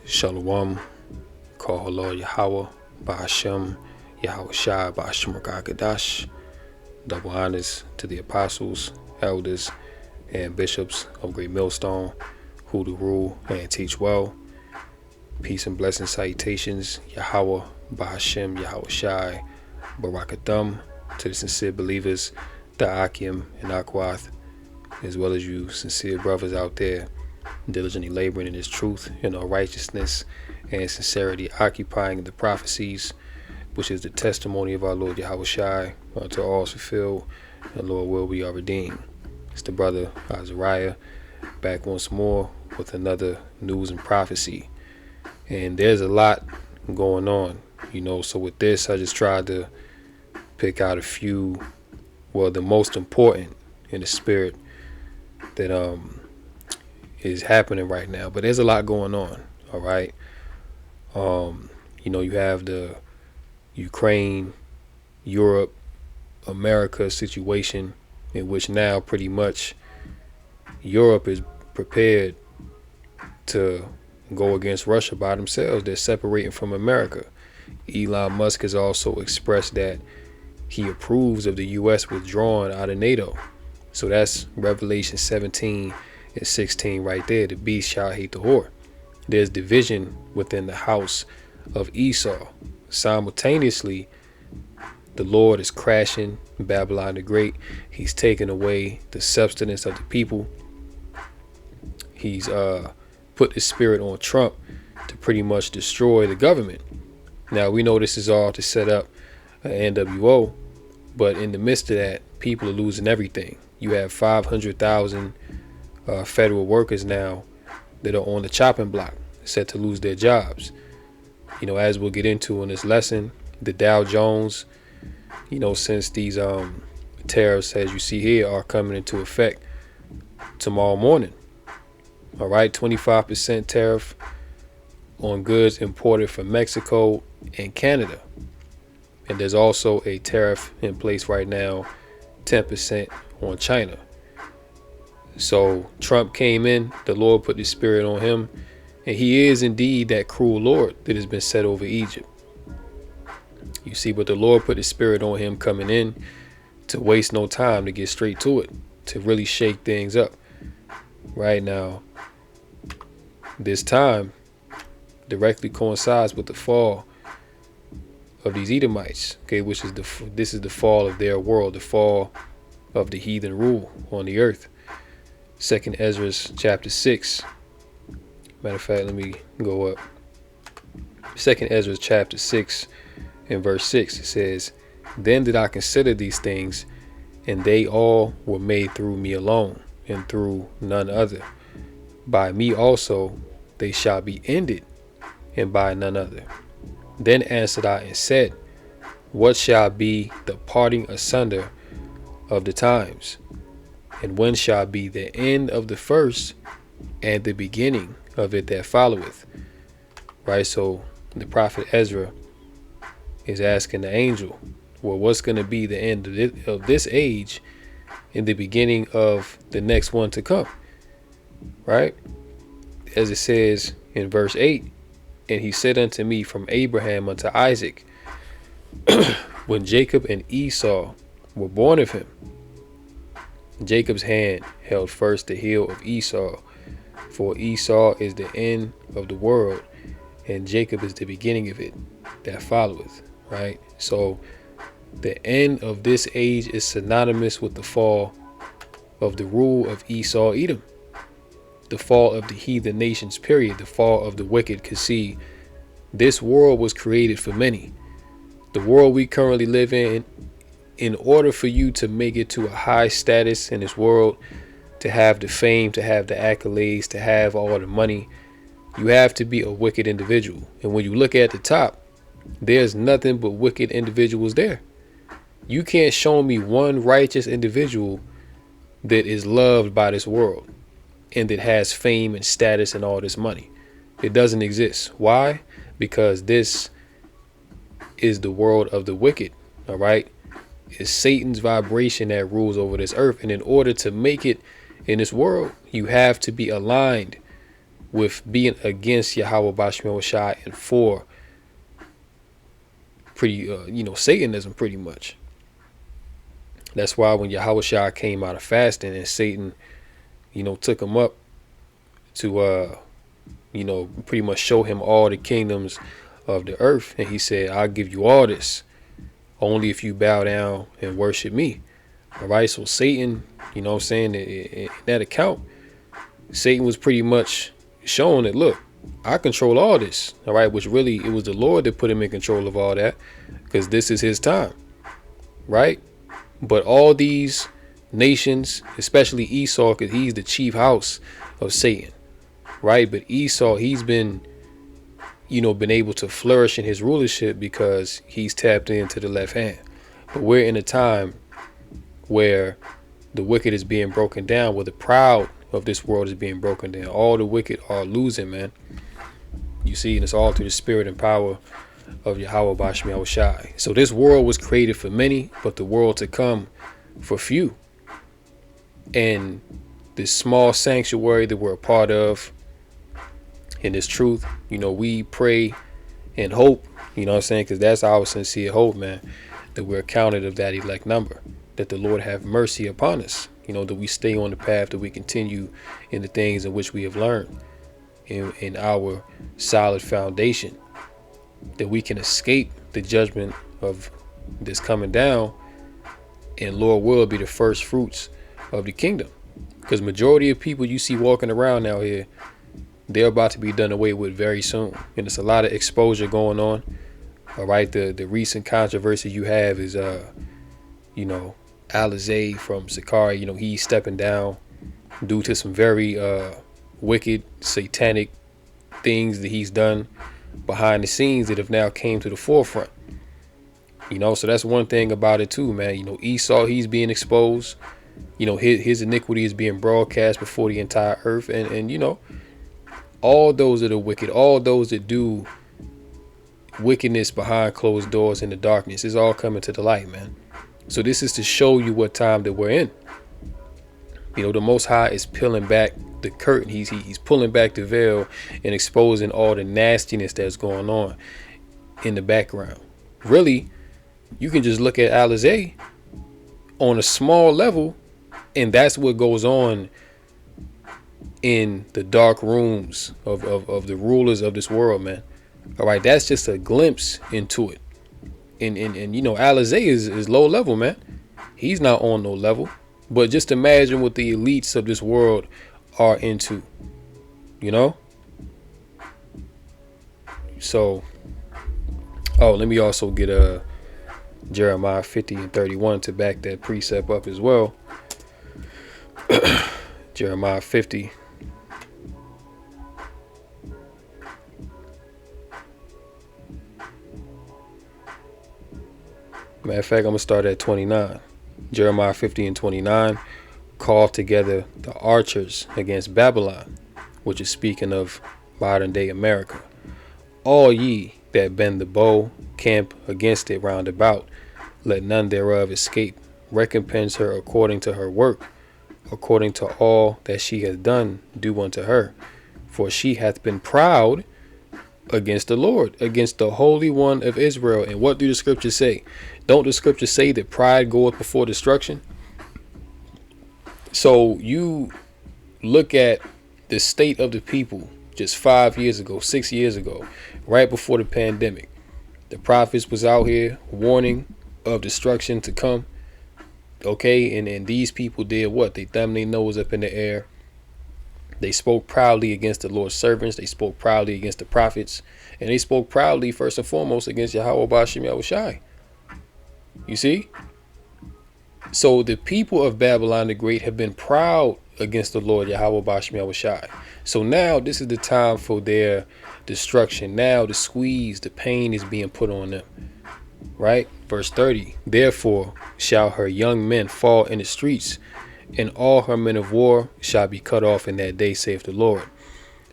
Shalom, Koholor Yahweh, Bahashem, Yahweh Shai, Bahashem Rakakadash. Double honors to the apostles, elders, and bishops of Great Millstone, who to rule and teach well. Peace and blessing salutations, Yahweh, Bahashem, Yahweh Shai, Barakathum, to the sincere believers, Da'akim and Akwath, as well as you sincere brothers out there diligently laboring in His truth, in all righteousness and sincerity, occupying the prophecies, which is the testimony of our Lord Yahweh Shai, until all is fulfilled, and Lord will we are redeemed. It's the brother Azariah, back once more with another news and prophecy. And there's a lot going on, so with this I just tried to pick out a few, the most important in the spirit that is happening right now. But there's a lot going on, all right? You have the Ukraine, Europe, America situation, in which now pretty much Europe is prepared to go against Russia by themselves. They're separating from America. Elon Musk has also expressed that he approves of the U.S. withdrawing out of NATO. So that's Revelation 17 and 16 right there. The beast shall hate the whore. There's division within the house of Esau. Simultaneously, the Lord is crashing Babylon the Great. He's taking away the substance of the people. He's put the spirit on Trump to pretty much destroy the government. Now, we know this is all to set up an NWO, but in the midst of that, people are losing everything. You have 500,000 federal workers now that are on the chopping block, set to lose their jobs. As we'll get into in this lesson, the Dow Jones, since these tariffs, as you see here, are coming into effect tomorrow morning. All right, 25% tariff on goods imported from Mexico and Canada. And there's also a tariff in place right now, 10% on China. So Trump came in, the Lord put the spirit on him, and he is indeed that cruel Lord that has been set over Egypt. You see, but the Lord put the spirit on him coming in to waste no time, to get straight to it, to really shake things up. Right now, this time directly coincides with the fall of these Edomites, okay, which is this is the fall of their world, the fall of the heathen rule on the earth. 2nd Ezra chapter 6. Matter of fact, let me go up. 2nd Ezra chapter 6 and verse 6. It says, "Then did I consider these things, and they all were made through me alone, and through none other. By me also they shall be ended, and by none other. Then answered I and said, What shall be the parting asunder of the times? And when shall be the end of the first, and the beginning of it that followeth?" Right, so the prophet Ezra is asking the angel, what's going to be the end of this age and the beginning of the next one to come? Right? As it says in verse 8, "And he said unto me, from Abraham unto Isaac, when Jacob and Esau were born of him, Jacob's hand held first the heel of Esau, for Esau is the end of the world, and Jacob is the beginning of it that followeth." Right? So the end of this age is synonymous with the fall of the rule of Esau Edom, the fall of the heathen nations, period, the fall of the wicked. Because see, this world was created for many. The world we currently live in order for you to make it to a high status in this world, to have the fame, to have the accolades, to have all the money, you have to be a wicked individual. And when you look at the top, there's nothing but wicked individuals there. You can't show me one righteous individual that is loved by this world and that has fame and status and all this money. It doesn't exist. Why? Because this is the world of the wicked. All right. It's Satan's vibration that rules over this earth. And in order to make it in this world, you have to be aligned with being against Yahweh Bashmi Shai and for Satanism pretty much. That's why when Yahweh Shai came out of fasting and Satan, took him up to, pretty much show him all the kingdoms of the earth. And he said, I'll give you all this only if you bow down and worship me. All right. So Satan, in that account, Satan was pretty much showing that, look, I control all this. All right. Which really, it was the Lord that put him in control of all that, because this is his time. Right. But all these nations, especially Esau, because he's the chief house of Satan. Right. But Esau, he's been able to flourish in his rulership because he's tapped into the left hand. But we're in a time where the wicked is being broken down, where the proud of this world is being broken down. All the wicked are losing, man. You see, and it's all through the spirit and power of Yahweh Bashmi Shai. So this world was created for many, but the world to come for few. And this small sanctuary that we're a part of, in this truth, we pray and hope, because that's our sincere hope, man, that we're counted of that elect number, that the Lord have mercy upon us, that we stay on the path, that we continue in the things in which we have learned in our solid foundation, that we can escape the judgment of this coming down, and Lord will be the first fruits of the kingdom. Because majority of people you see walking around out here, they're about to be done away with very soon. And it's a lot of exposure going on. All right. The recent controversy you have is, Alizé from Sakari, he's stepping down due to some very wicked, satanic things that he's done behind the scenes that have now came to the forefront. So that's one thing about it too, man. Esau, he's being exposed. His iniquity is being broadcast before the entire earth. And all those that are wicked, all those that do wickedness behind closed doors in the darkness, is all coming to the light, man. So this is to show you what time that we're in. The Most High is peeling back the curtain. He's pulling back the veil and exposing all the nastiness that's going on in the background. Really, you can just look at Alizé on a small level, and that's what goes on in the dark rooms of the rulers of this world, man. All right, that's just a glimpse into it. And Alizé is low level, man. He's not on no level. But just imagine what the elites of this world are into. So, let me also get Jeremiah 50 and 31 to back that precept up as well. Jeremiah 50. Matter of fact, I'm going to start at 29. Jeremiah 50 and 29. Call together the archers against Babylon, which is speaking of modern day America. All ye that bend the bow, camp against it round about. Let none thereof escape. Recompense her according to her work, according to all that she has done, do unto her. For she hath been proud against the Lord, against the Holy One of Israel. And what do the scriptures say? Don't the scriptures say that pride goeth before destruction? So you look at the state of the people just 5 years ago, 6 years ago, right before the pandemic. The prophets was out here warning of destruction to come. Okay, and these people did what? They thumbed their nose up in the air. They spoke proudly against the Lord's servants. They spoke proudly against the prophets. And they spoke proudly, first and foremost, against Yahweh Bashmi Shai. You see? So the people of Babylon the Great have been proud against the Lord Yahweh Bashmi Shai. So now this is the time for their destruction. Now the squeeze, the pain is being put on them. Right? Verse 30. Therefore shall her young men fall in the streets, and all her men of war shall be cut off in that day, saith the Lord.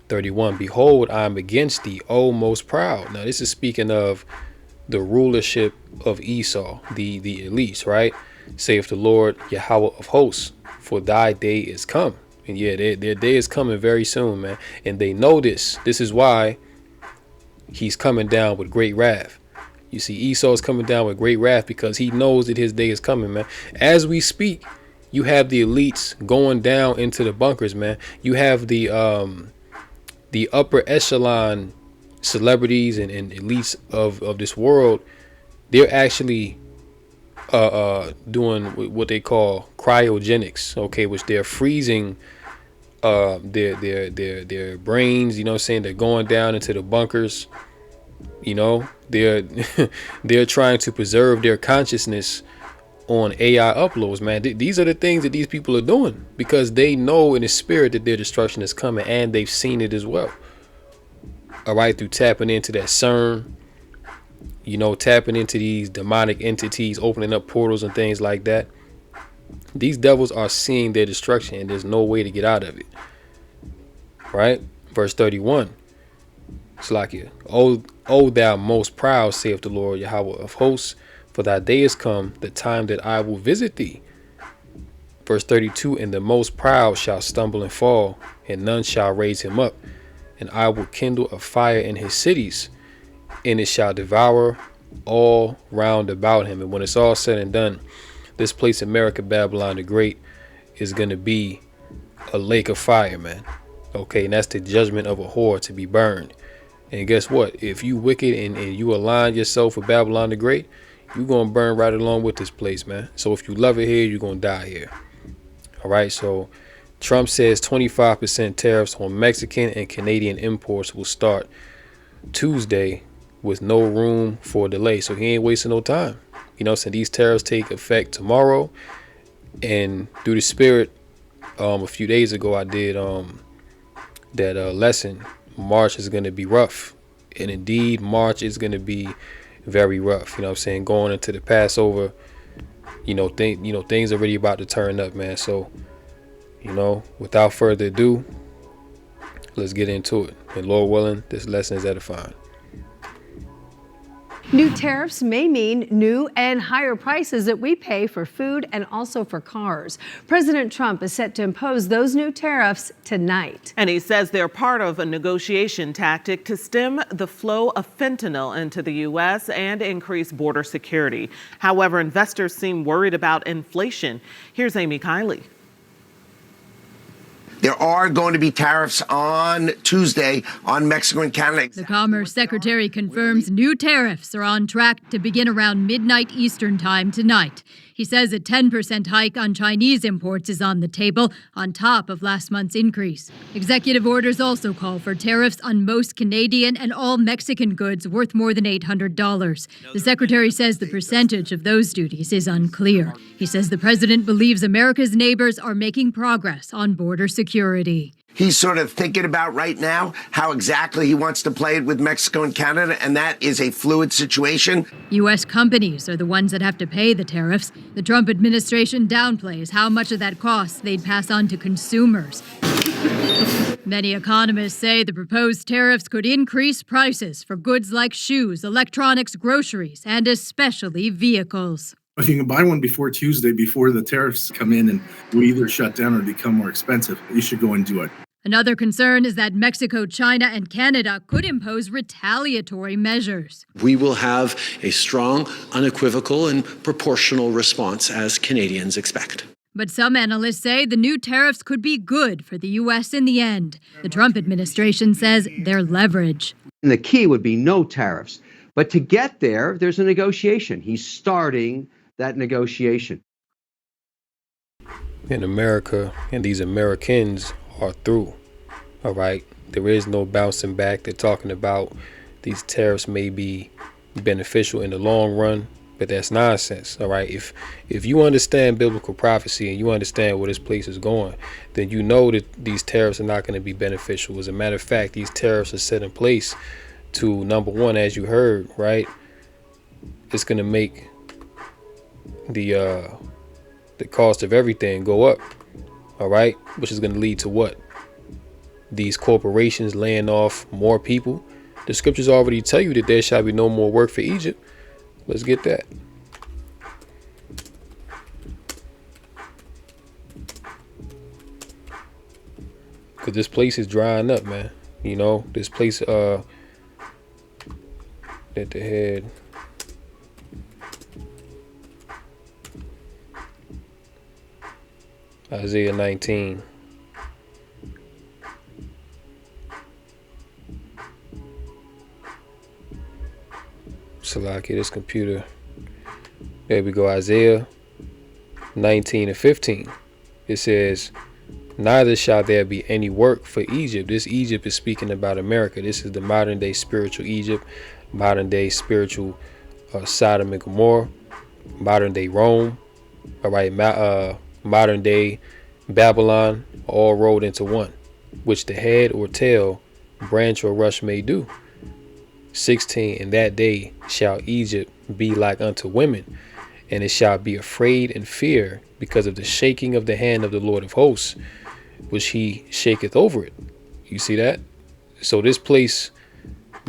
31. Behold, I am against thee, O most proud. Now this is speaking of the rulership of Esau, the elites, right? Saith the Lord Yahweh of hosts, for thy day is come, And yeah, their day is coming very soon, man. And they know this. This is why he's coming down with great wrath. You see, Esau's coming down with great wrath because he knows that his day is coming, man. As we speak, you have the elites going down into the bunkers, man. You have the upper echelon celebrities and elites of this world. They're actually doing what they call cryogenics, okay, which they're freezing their brains, you know what I'm saying? They're going down into the bunkers, you know, they're they're trying to preserve their consciousness on AI uploads, man. These are the things that these people are doing because they know in the spirit that their destruction is coming, and they've seen it as well. All right, through tapping into that CERN, you know, tapping into these demonic entities, opening up portals and things like that. These devils are seeing their destruction, and there's no way to get out of it. Right? Verse 31. Slakia. O thou most proud, saith the Lord Yahweh of hosts, for thy day is come, the time that I will visit thee. Verse 32. And the most proud shall stumble and fall, and none shall raise him up. And I will kindle a fire in his cities, and it shall devour all round about him. And when it's all said and done, this place, America, Babylon the Great, is going to be a lake of fire, man. Okay, and that's the judgment of a whore to be burned. And guess what? If you wicked and you align yourself with Babylon the Great, you're going to burn right along with this place, man. So if you love it here, you're going to die here. All right, so Trump says 25% tariffs on Mexican and Canadian imports will start Tuesday with no room for delay. So he ain't wasting no time. You know, so these tariffs take effect tomorrow. And through the spirit, a few days ago, I did that lesson. March is going to be rough. And indeed, March is going to be very rough. You know what I'm saying? Going into the Passover, things are really about to turn up, man. So, without further ado, let's get into it. And Lord willing, this lesson is edifying. New tariffs may mean new and higher prices that we pay for food and also for cars. President Trump is set to impose those new tariffs tonight. And he says they're part of a negotiation tactic to stem the flow of fentanyl into the U.S. and increase border security. However, investors seem worried about inflation. Here's Amy Kiley. There are going to be tariffs on Tuesday on Mexico and Canada. The Commerce Secretary confirms new tariffs are on track to begin around midnight Eastern time tonight. He says a 10% hike on Chinese imports is on the table, on top of last month's increase. Executive orders also call for tariffs on most Canadian and all Mexican goods worth more than $800. The Secretary says the percentage of those duties is unclear. He says the president believes America's neighbors are making progress on border security. He's sort of thinking about right now how exactly he wants to play it with Mexico and Canada, and that is a fluid situation. U.S. companies are the ones that have to pay the tariffs. The Trump administration downplays how much of that cost they'd pass on to consumers. Many economists say the proposed tariffs could increase prices for goods like shoes, electronics, groceries, and especially vehicles. If you can buy one before Tuesday, before the tariffs come in and we either shut down or become more expensive, you should go and do it. Another concern is that Mexico, China, and Canada could impose retaliatory measures. We will have a strong, unequivocal, and proportional response as Canadians expect. But some analysts say the new tariffs could be good for the U.S. in the end. The Trump administration says they're leverage. And the key would be no tariffs. But to get there, there's a negotiation. He's starting that negotiation. In America, and these Americans are through. All right. There is no bouncing back. They're talking about these tariffs may be beneficial in the long run, but that's nonsense. All right. If you understand biblical prophecy and you understand where this place is going, then you know that these tariffs are not going to be beneficial. As a matter of fact, these tariffs are set in place to, number one, as you heard, right? It's going to make the cost of everything go up. All right, which is going to lead to what? These corporations laying off more people. The scriptures already tell you that there shall be no more work for Egypt. Let's get that. Cause this place is drying up, man. You know, this place that they had. Isaiah 19. Salaki, this computer. There we go. Isaiah 19 and 15. It says, neither shall there be any work for Egypt. This Egypt is speaking about America. This is the modern day spiritual Egypt, modern day spiritual Sodom and Gomorrah, modern day Rome, all right, modern day Babylon, all rolled into one, which the head or tail, branch or rush may do. 16, in that day shall Egypt be like unto women, and it shall be afraid and fear because of the shaking of the hand of the Lord of hosts, which he shaketh over it. You see that? So this place,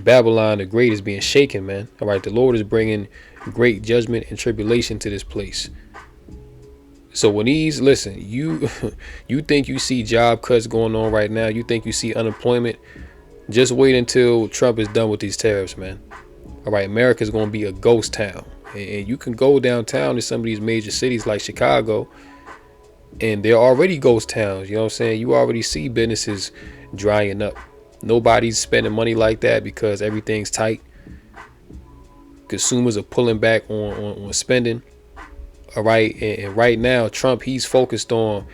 Babylon the Great, is being shaken, man. All right, the Lord is bringing great judgment and tribulation to this place. So when listen, you think you see job cuts going on right now, you think you see unemployment, just wait until Trump is done with these tariffs, man. All right, America's going to be a ghost town. And you can go downtown to some of these major cities like Chicago, and they're already ghost towns. You know what I'm saying? You already see businesses drying up. Nobody's spending money like that because everything's tight. Consumers are pulling back on spending. All right. And right now, Trump, he's focused on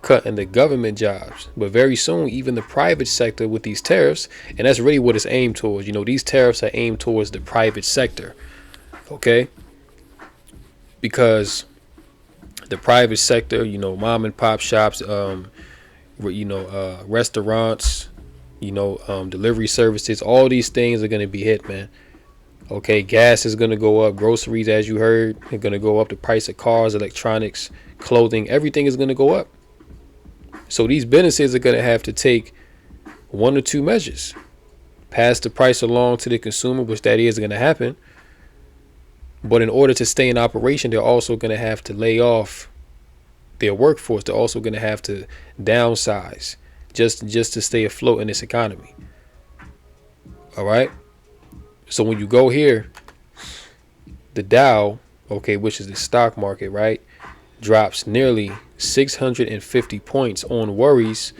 cutting the government jobs. But very soon, even the private sector with these tariffs, and that's really what it's aimed towards. You know, these tariffs are aimed towards the private sector. OK, because the private sector, you know, mom and pop shops, restaurants, delivery services, all these things are going to be hit, man. Okay, gas is going to go up. Groceries, as you heard, are going to go up. The price of cars, electronics, clothing, everything is going to go up. So these businesses are going to have to take one or two measures. Pass the price along to the consumer, which that is going to happen. But in order to stay in operation, they're also going to have to lay off their workforce. They're also going to have to downsize just to stay afloat in this economy. All right. So when you go here, the Dow, okay, which is the stock market, right, drops nearly 650 points on worries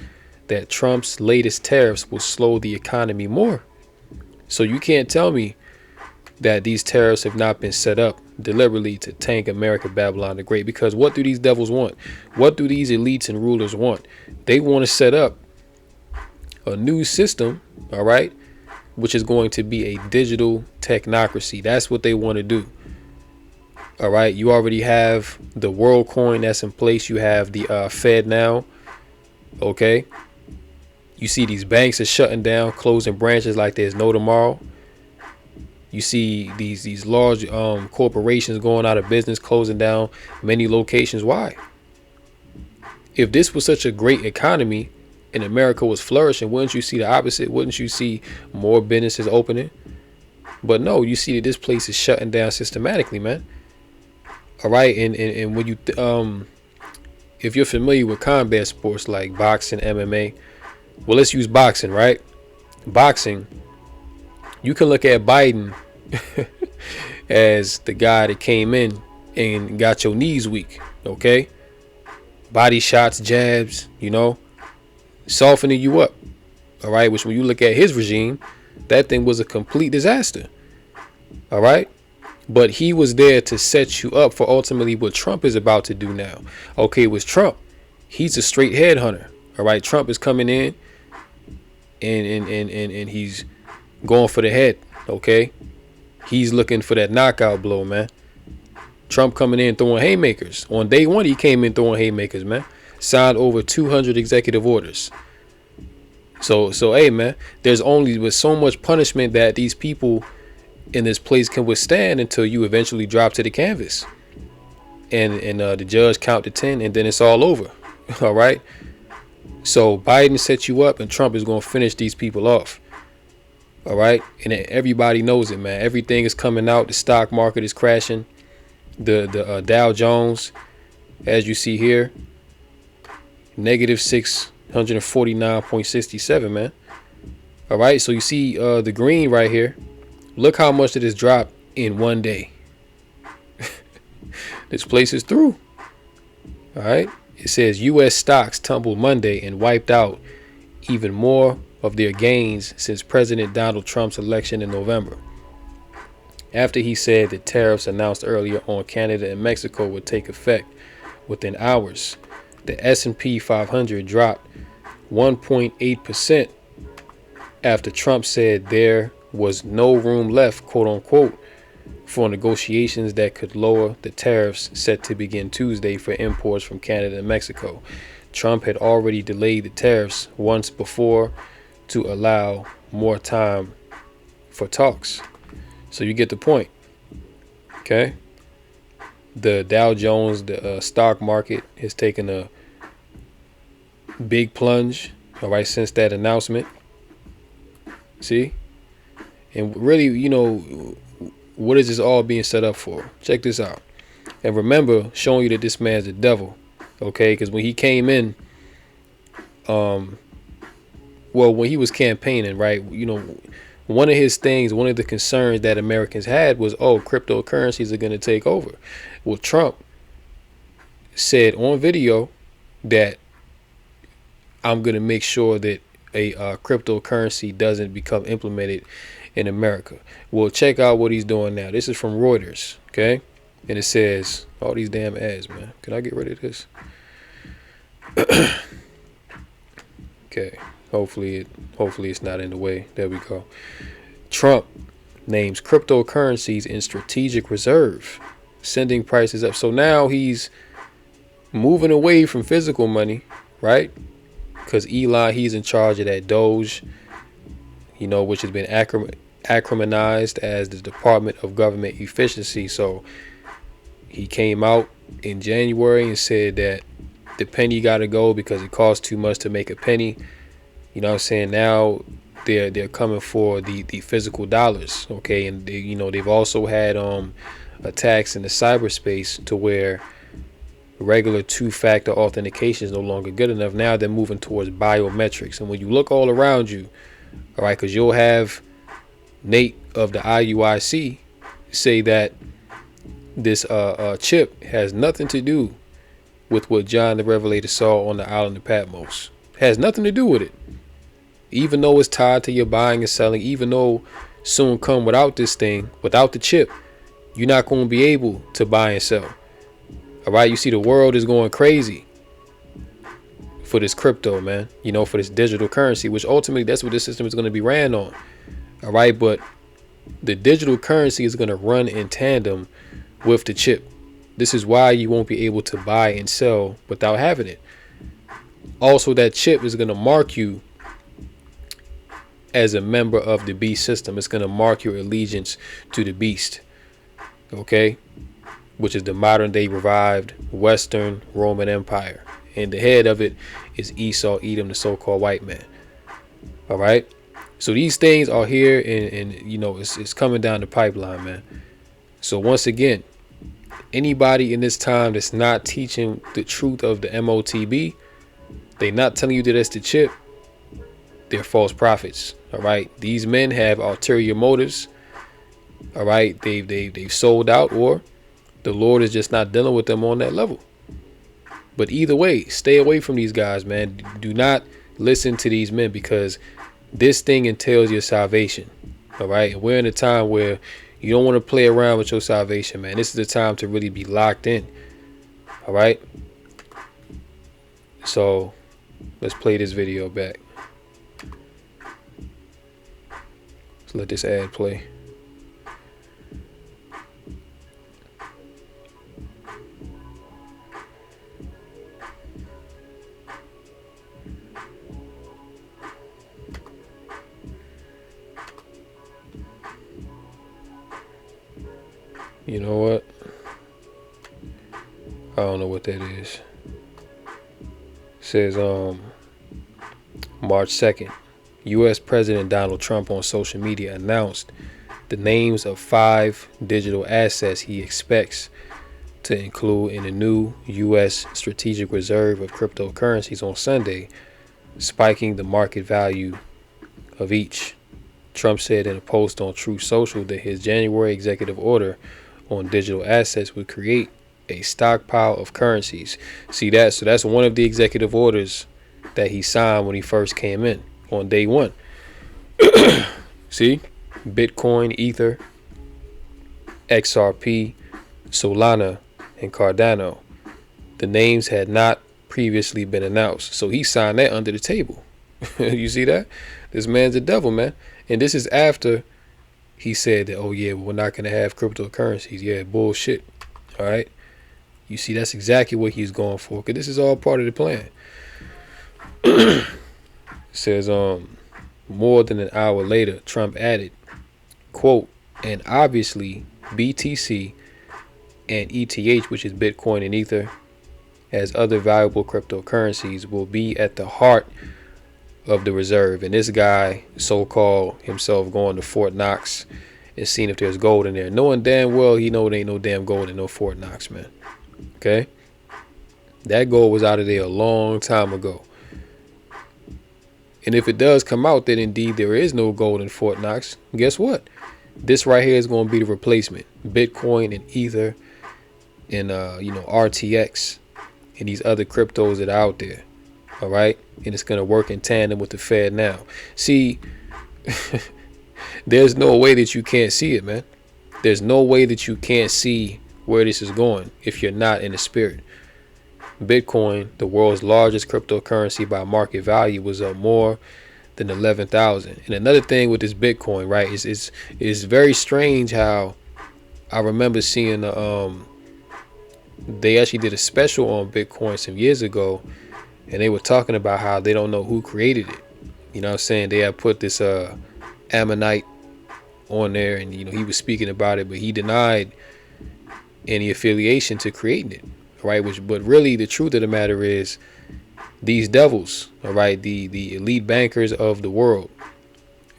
that Trump's latest tariffs will slow the economy more. So you can't tell me that these tariffs have not been set up deliberately to tank America, Babylon the Great. Because what do these devils want? What do these elites and rulers want? They want to set up a new system, all right, which is going to be a digital technocracy. That's what they want to do. All right. You already have the world coin that's in place. You have the Fed now. OK. You see these banks are shutting down, closing branches like there's no tomorrow. You see these large corporations going out of business, closing down many locations. Why? If this was such a great economy and America was flourishing, wouldn't you see the opposite? Wouldn't you see more businesses opening? But no, you see that this place is shutting down systematically, man. All right. And when you if you're familiar with combat sports like boxing, MMA, well, let's use boxing, right? Boxing, you can look at Biden as the guy that came in and got your knees weak. OK, body shots, jabs, softening you up. All right. Which when you look at his regime, that thing was a complete disaster. All right. But he was there to set you up for ultimately what Trump is about to do now. OK, with Trump, he's a straight headhunter. All right. Trump is coming in and he's going for the head. OK, he's looking for that knockout blow, man. Trump coming in throwing haymakers. On day one, he came in throwing haymakers, man. Signed over 200 executive orders. So, hey, man, there's only with so much punishment that these people in this place can withstand until you eventually drop to the canvas. And the judge count to 10 and then it's all over. All right. So Biden set you up and Trump is going to finish these people off. All right. And everybody knows it, man. Everything is coming out. The stock market is crashing. The Dow Jones, as you see here, -6 149.67, man. All right, so you see the green right here. Look how much it has dropped in one day. This place is through. All right, it says U.S. stocks tumbled Monday and wiped out even more of their gains since President Donald Trump's election in November. After he said that tariffs announced earlier on Canada and Mexico would take effect within hours, the S&P 500 dropped 1.8% after Trump said there was no room left, quote unquote, for negotiations that could lower the tariffs set to begin Tuesday for imports from Canada and Mexico. Trump had already delayed the tariffs once before to allow more time for talks. So you get the point. Okay. The Dow Jones, the stock market, has taken a big plunge, all right, since that announcement. See? And really, you know, what is this all being set up for? Check this out. And remember, showing you that this man's the devil, okay? Because when he came in, when he was campaigning, right, you know, one of his things, one of the concerns that Americans had was, oh, cryptocurrencies are going to take over. Well, Trump said on video that I'm going to make sure that a cryptocurrency doesn't become implemented in America. Well, check out what he's doing now. This is from Reuters, okay? And it says, all these damn ads, man. Can I get rid of this? Okay. Hopefully it's not in the way. There we go. Trump names cryptocurrencies in strategic reserve, sending prices up. So now he's moving away from physical money, right? Because Elon, he's in charge of that Doge, you know, which has been acronymized as the Department of Government Efficiency. So he came out in January and said that the penny got to go because it costs too much to make a penny. You know what I'm saying? Now they're coming for the physical dollars, okay? And they, you know, they've also had attacks in the cyberspace to where regular two-factor authentication is no longer good enough. Now they're moving towards biometrics. And when you look all around you, all right, because you'll have Nate of the IUIC say that this chip has nothing to do with what John the Revelator saw on the island of Patmos. Has nothing to do with it. Even though it's tied to your buying and selling, even though soon come without this thing, without the chip, you're not going to be able to buy and sell. All right, you see, the world is going crazy for this crypto, man, you know, for this digital currency, which ultimately that's what this system is going to be ran on. All right, but the digital currency is going to run in tandem with the chip. This is why you won't be able to buy and sell without having it. Also, that chip is going to mark you as a member of the beast system. It's going to mark your allegiance to the beast, okay, which is the modern day revived Western Roman Empire. And the head of it is Esau Edom, the so-called white man. All right. So these things are here and you know, it's coming down the pipeline, man. So once again, anybody in this time that's not teaching the truth of the MOTB, they not telling you that that's the chip, they're false prophets. All right. These men have ulterior motives. All right. They've sold out, or the Lord is just not dealing with them on that level. But either way, stay away from these guys, man. Do not listen to these men, because this thing entails your salvation. All right. And we're in a time where you don't want to play around with your salvation, man. This is the time to really be locked in. All right. So let's play this video back. Let's let this ad play. You know what? I don't know what that is. It says March 2nd, U.S. President Donald Trump on social media announced the names of 5 digital assets he expects to include in a new U.S. strategic reserve of cryptocurrencies on Sunday, spiking the market value of each. Trump said in a post on Truth Social that his January executive order on digital assets would create a stockpile of currencies. See that? So that's one of the executive orders that he signed when he first came in on day one. See? Bitcoin, Ether, XRP, Solana, and Cardano. The names had not previously been announced. So he signed that under the table. You see that? This man's a devil, man. And this is after he said that, oh yeah, we're not going to have cryptocurrencies. Yeah, bullshit. All right. You see, that's exactly what he's going for, because this is all part of the plan. It says, more than an hour later, Trump added, quote, and obviously BTC and ETH, which is Bitcoin and Ether, as other valuable cryptocurrencies, will be at the heart of the reserve. And this guy, so-called himself, going to Fort Knox and seeing if there's gold in there, knowing damn well he know there ain't no damn gold in no Fort Knox, man. Okay, that gold was out of there a long time ago. And if it does come out that indeed there is no gold in Fort Knox, guess what? This right here is going to be the replacement. Bitcoin and Ether and RTX and these other cryptos that are out there. All right, and it's going to work in tandem with the Fed now. See, there's no way that you can't see it, man. There's no way that you can't see where this is going if you're not in the spirit. Bitcoin, the world's largest cryptocurrency by market value, was up more than 11,000. And another thing with this Bitcoin, right, is very strange how I remember seeing they actually did a special on Bitcoin some years ago, and they were talking about how they don't know who created it. You know what I'm saying? They had put this Ammonite on there, and he was speaking about it, but he denied any affiliation to creating it, right? But really the truth of the matter is, these devils, all right, the elite bankers of the world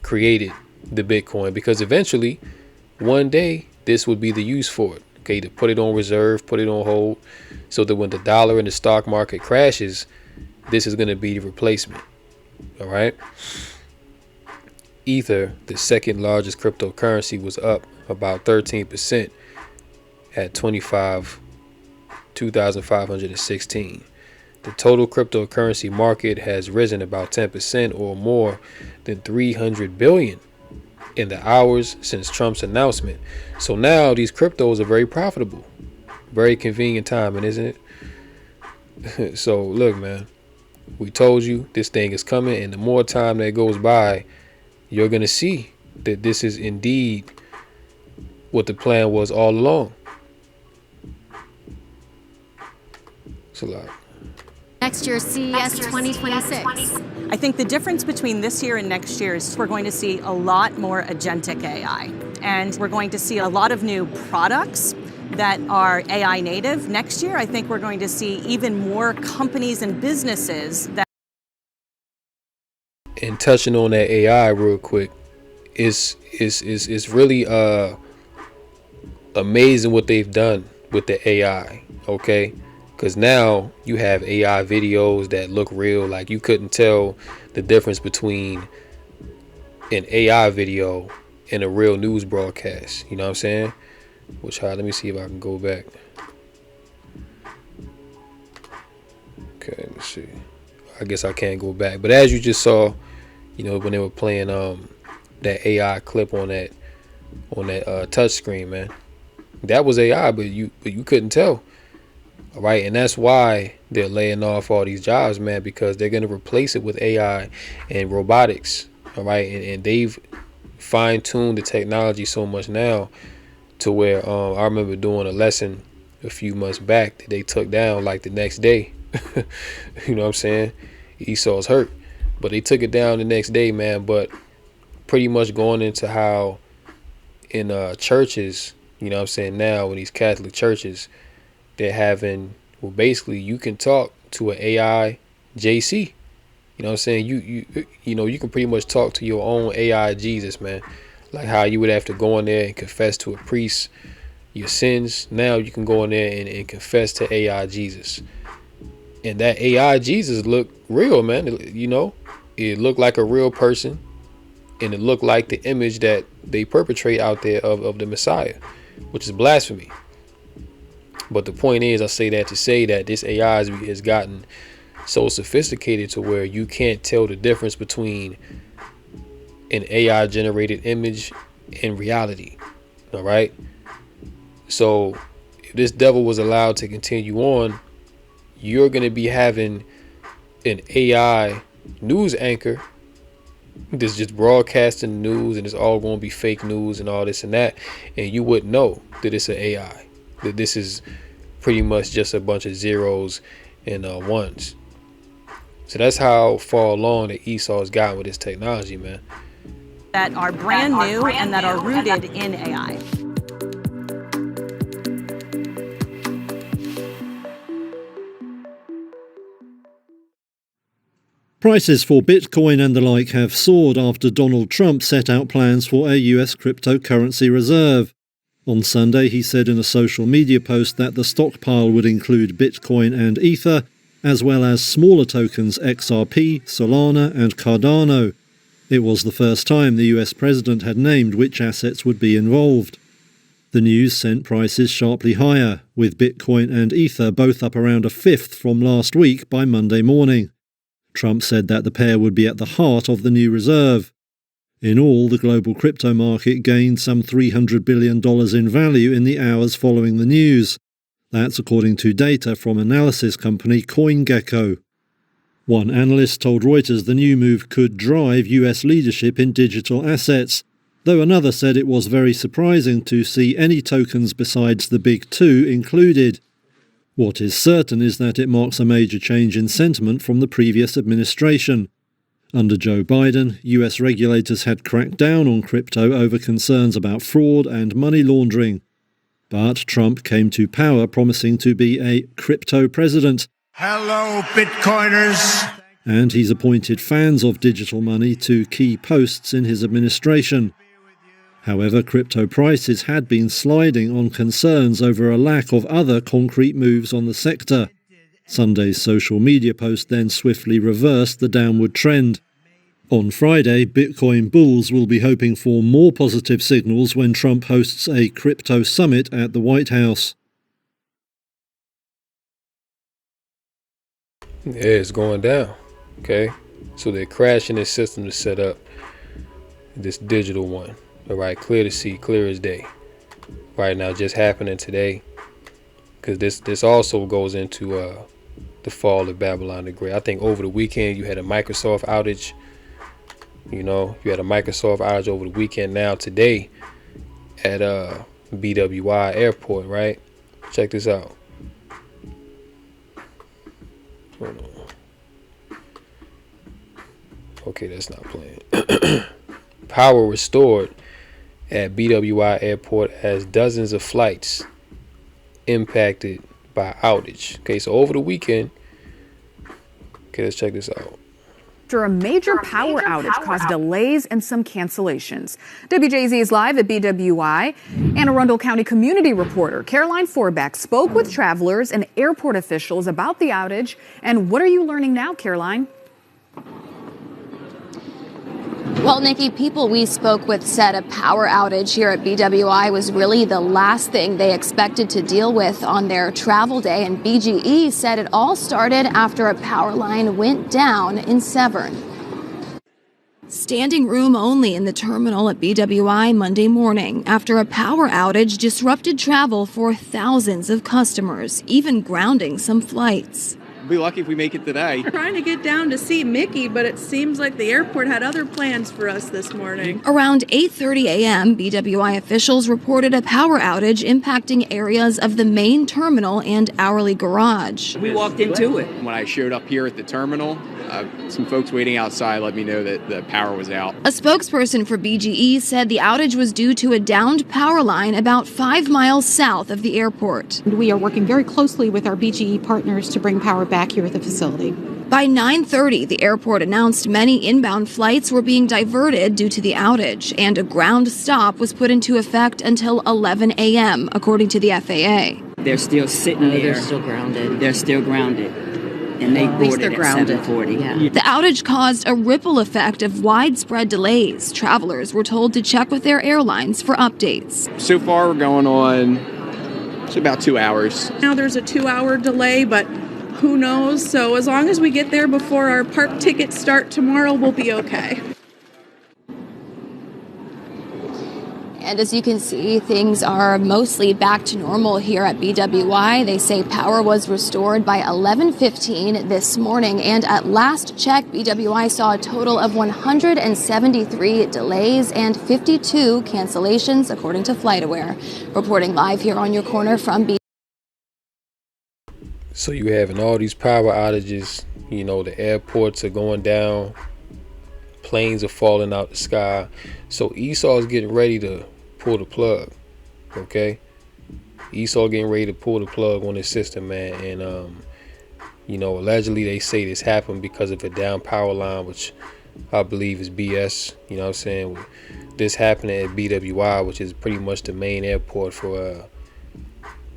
created the Bitcoin, because eventually one day this would be the use for it. Okay, to put it on reserve, put it on hold, so that when the dollar in the stock market crashes, this is going to be the replacement. All right. Ether, the second largest cryptocurrency, was up about 13% at 2,516. The total cryptocurrency market has risen about 10% or more than 300 billion in the hours since Trump's announcement. So now these cryptos are very profitable. Very convenient timing, isn't it? So look, man, we told you this thing is coming, and the more time that goes by, you're going to see that this is indeed what the plan was all along. It's a lot. Next year's CES 2026. I think the difference between this year and next year is we're going to see a lot more agentic AI, and we're going to see a lot of new products that are AI native. Next year, I think we're going to see even more companies and businesses that. And touching on that AI real quick, is really amazing what they've done with the AI. Okay. Because now you have AI videos that look real. Like, you couldn't tell the difference between an AI video and a real news broadcast. You know what I'm saying? Let me see if I can go back. Okay, let me see. I guess I can't go back. But as you just saw, when they were playing that AI clip on that touch screen, man, that was AI, but you couldn't tell. All right, and that's why they're laying off all these jobs, man, because they're going to replace it with AI and robotics. All right, and they've fine-tuned the technology so much now to where I remember doing a lesson a few months back that they took down like the next day. You know what I'm saying? Esau's hurt, but they took it down the next day, man. But pretty much going into how in churches, you know what I'm saying, now in these Catholic churches, they're having, well, basically you can talk to an AI JC. You know what I'm saying? You can pretty much talk to your own AI Jesus, man. Like how you would have to go in there and confess to a priest your sins. Now you can go in there and confess to AI Jesus. And that AI Jesus looked real, man. It looked like a real person, and it looked like the image that they perpetrate out there of the Messiah, which is blasphemy. But the point is, I say that to say that this AI has gotten so sophisticated to where you can't tell the difference between an AI generated image and reality. All right. So if this devil was allowed to continue on, you're going to be having an AI news anchor that's just broadcasting news, and it's all going to be fake news and all this and that. And you wouldn't know that it's an AI, that this is pretty much just a bunch of zeros and ones. So that's how far along that Esau has gotten with this technology, man. That are brand new and that are rooted in AI. Prices for Bitcoin and the like have soared after Donald Trump set out plans for a US cryptocurrency reserve. On Sunday, he said in a social media post that the stockpile would include Bitcoin and Ether, as well as smaller tokens XRP, Solana, and Cardano. It was the first time the US president had named which assets would be involved. The news sent prices sharply higher, with Bitcoin and Ether both up around a fifth from last week by Monday morning. Trump said that the pair would be at the heart of the new reserve. In all, the global crypto market gained some $300 billion in value in the hours following the news. That's according to data from analysis company CoinGecko. One analyst told Reuters the new move could drive US leadership in digital assets, though another said it was very surprising to see any tokens besides the big two included. What is certain is that it marks a major change in sentiment from the previous administration. Under Joe Biden, US regulators had cracked down on crypto over concerns about fraud and money laundering. But Trump came to power promising to be a crypto president. Hello, Bitcoiners. And he's appointed fans of digital money to key posts in his administration. However, crypto prices had been sliding on concerns over a lack of other concrete moves on the sector. Sunday's social media post then swiftly reversed the downward trend. On Friday, Bitcoin bulls will be hoping for more positive signals when Trump hosts a crypto summit at the White House. Yeah, it's going down. Okay. So they're crashing this system to set up this digital one. All right, clear to see, clear as day. Right now, just happening today, because this also goes into the fall of Babylon the Great. I think over the weekend you had a Microsoft outage. You had a Microsoft outage over the weekend. Now today at BWI Airport, right? Check this out. Hold on. Okay, that's not playing. Power restored at BWI Airport as dozens of flights impacted by outage. Okay, so over the weekend, okay, let's check this out. After a major power outage caused delays and some cancellations. WJZ is live at BWI. Anne Arundel County community reporter Caroline Forbeck spoke with travelers and airport officials about the outage. And what are you learning now, Caroline? Well, Nikki, people we spoke with said a power outage here at BWI was really the last thing they expected to deal with on their travel day. And BGE said it all started after a power line went down in Severn. Standing room only in the terminal at BWI Monday morning after a power outage disrupted travel for thousands of customers, even grounding some flights. We'll be lucky if we make it today. We're trying to get down to see Mickey, but it seems like the airport had other plans for us this morning. Around 8:30 a.m., BWI officials reported a power outage impacting areas of the main terminal and hourly garage. We walked into it. When I showed up here at the terminal, some folks waiting outside let me know that the power was out. A spokesperson for BGE said the outage was due to a downed power line about 5 miles south of the airport. We are working very closely with our BGE partners to bring power back here at the facility. By 9:30, the airport announced many inbound flights were being diverted due to the outage, and a ground stop was put into effect until 11 a.m., according to the FAA. They're still sitting there. They're still grounded. They're still grounded. and they At least bought they're it at grounded. $7.40. Yeah. The outage caused a ripple effect of widespread delays. Travelers were told to check with their airlines for updates. So far, we're going on, it's about 2 hours. Now there's a 2-hour delay, but who knows? So as long as we get there before our park tickets start tomorrow, we'll be okay. And as you can see, things are mostly back to normal here at BWI. They say power was restored by 11:15 this morning. And at last check, BWI saw a total of 173 delays and 52 cancellations, according to FlightAware. Reporting live here on your corner from BWI. So you having all these power outages, the airports are going down, planes are falling out the sky. So Esau is getting ready to pull the plug, okay? Esau getting ready to pull the plug on this system, man. And allegedly they say this happened because of a down power line, which I believe is BS. You know what I'm saying? This happening at BWI, which is pretty much the main airport for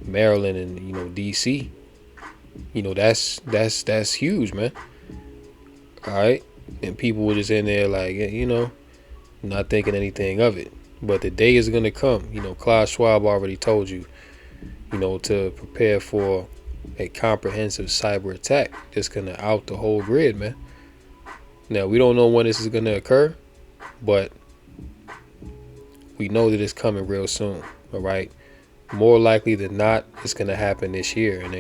Maryland and DC. That's huge, man. All right, and people were just in there like, not thinking anything of it. But the day is gonna come. Klaus Schwab already told you, to prepare for a comprehensive cyber attack that's gonna out the whole grid, man. Now we don't know when this is gonna occur, but we know that it's coming real soon. All right, more likely than not, it's gonna happen this year. And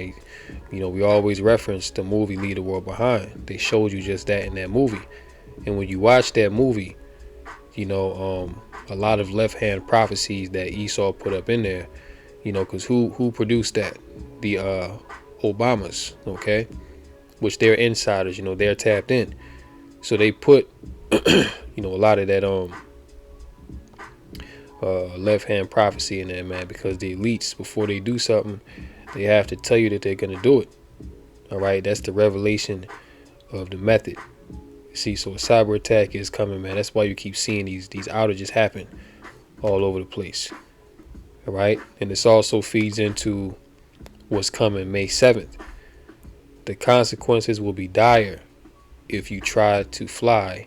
we always reference the movie Leave the World Behind. They showed you just that in that movie. And when you watch that movie, a lot of left-hand prophecies that Esau put up in there, because who produced that? The Obamas, okay? Which they're insiders, they're tapped in. So they put, a lot of that left-hand prophecy in there, man, because the elites, before they do something, they have to tell you that they're going to do it. All right, that's the revelation of the method. See, so a cyber attack is coming, man. That's why you keep seeing these outages happen all over the place. All right, and this also feeds into what's coming May 7th. The consequences will be dire if you try to fly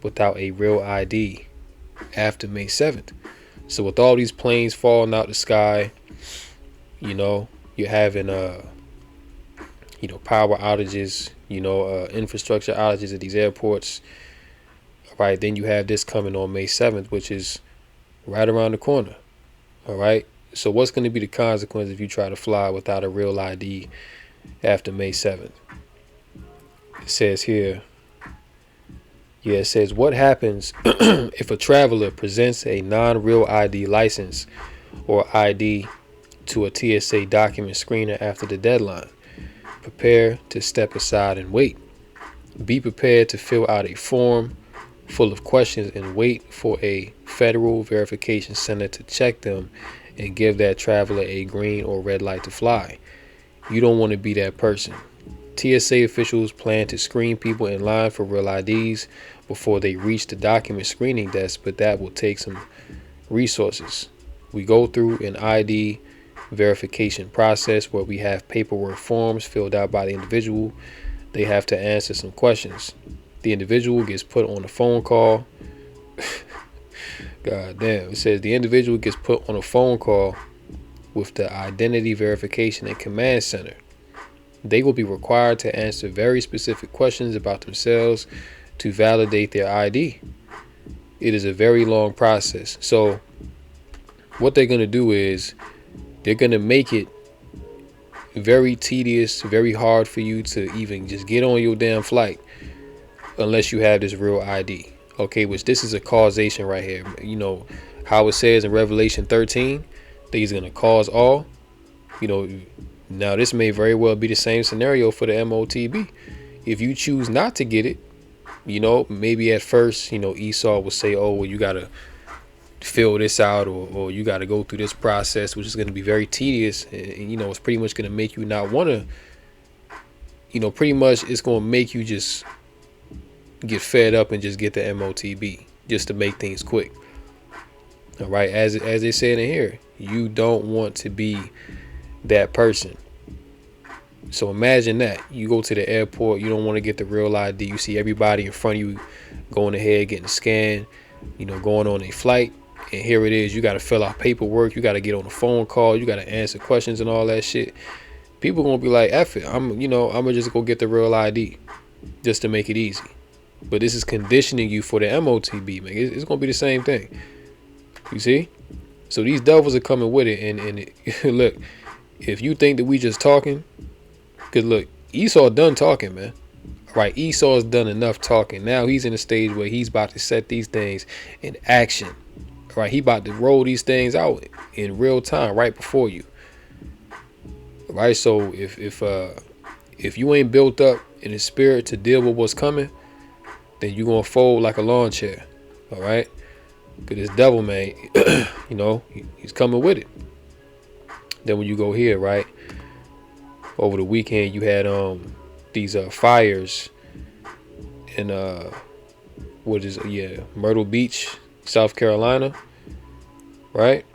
without a real ID after May 7th. So with all these planes falling out the sky, you're having power outages, infrastructure outages at these airports. All right, then you have this coming on May 7th, which is right around the corner. All right, so what's going to be the consequence if you try to fly without a real ID after May 7th? It says here, it says, what happens if a traveler presents a non-real ID license or ID to a TSA document screener after the deadline? Prepare to step aside and wait. Be prepared to fill out a form full of questions and wait for a federal verification center to check them and give that traveler a green or red light to fly. You don't want to be that person. TSA officials plan to screen people in line for real IDs before they reach the document screening desk, but that will take some resources. We go through an ID verification process where we have paperwork forms filled out by the individual. They have to answer some questions. The individual gets put on a phone call. God damn. It says the individual gets put on a phone call with the Identity Verification and Command Center. They will be required to answer very specific questions about themselves to validate their ID. It is a very long process. So what they're going to do is they're going to make it very tedious, very hard for you to even just get on your damn flight unless you have this real ID. Okay, which this is a causation right here. How it says in Revelation 13 that he's going to cause all. Now this may very well be the same scenario for the MOTB. If you choose not to get it, maybe at first, Esau will say, oh, well, you got to fill this out or you got to go through this process, which is going to be very tedious. And it's pretty much going to make you not want to, pretty much it's going to make you just get fed up and just get the MOTB just to make things quick. All right. As they said in here, you don't want to be that person. So imagine that. You go to the airport, you don't want to get the real ID. You see everybody in front of you going ahead, getting scanned, going on a flight. And here it is. You got to fill out paperwork. You got to get on a phone call. You got to answer questions and all that shit. People going to be like, F it. I'm going to just go get the real ID just to make it easy. But this is conditioning you for the MOTB, man. It's going to be the same thing. You see? So these devils are coming with it. And look, if you think that we just talking, because look, Esau done talking, man. Right? Esau's done enough talking. Now he's in a stage where he's about to set these things in action. Right? He about to roll these things out in real time right before you. Right? So if you ain't built up in the spirit to deal with what's coming, then you're going to fold like a lawn chair. All right? Because this devil, man, he's coming with it. Then when you go here, right? Over the weekend, you had these fires in Myrtle Beach, South Carolina, right?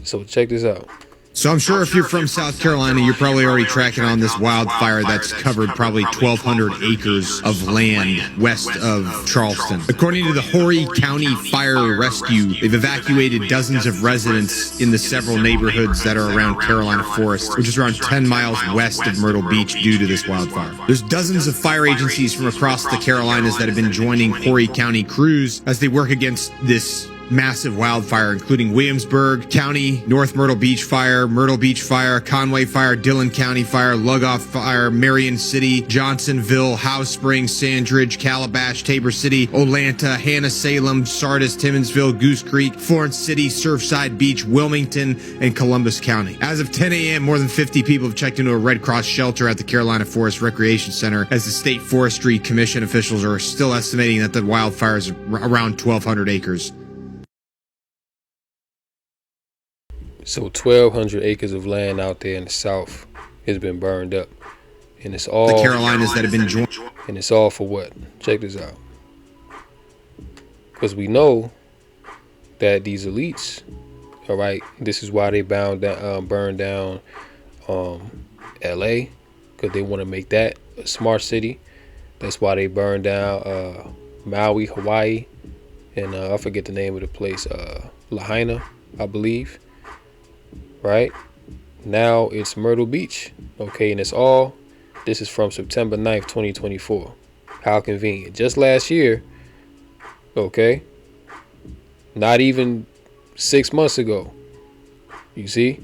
So check this out. So I'm sure if you're from South Carolina, you're probably already tracking on this wildfire that's covered probably 1,200 acres of land west of Charleston. According to the Horry County Fire Rescue, they've evacuated dozens of residents in the several neighborhoods that are around Carolina Forest, which is around 10 miles west of Myrtle Beach due to this wildfire. There's dozens of fire agencies from across the Carolinas that have been joining Horry County crews as they work against this massive wildfire, including Williamsburg County, North Myrtle Beach Fire, Conway Fire, Dillon County Fire, Lugoff Fire, Marion City, Johnsonville, House Springs, Sandridge, Calabash, Tabor City, Olanta, Hannah-Salem, Sardis, Timmonsville, Goose Creek, Florence City, Surfside Beach, Wilmington, and Columbus County. As of 10 a.m., more than 50 people have checked into a Red Cross shelter at the Carolina Forest Recreation Center, as the State Forestry Commission officials are still estimating that the wildfire is around 1,200 acres. So 1,200 acres of land out there in the South has been burned up. And it's all the Carolinas that have been joined. And it's all for what? Check this out. Because we know that these elites, all right, this is why they burned down LA, because they want to make that a smart city. That's why they burned down Maui, Hawaii, and I forget the name of the place, Lahaina, I believe. Right now it's Myrtle Beach. Okay, and this is from September 9th, 2024. How convenient. Just last year, okay, not even 6 months ago, you see,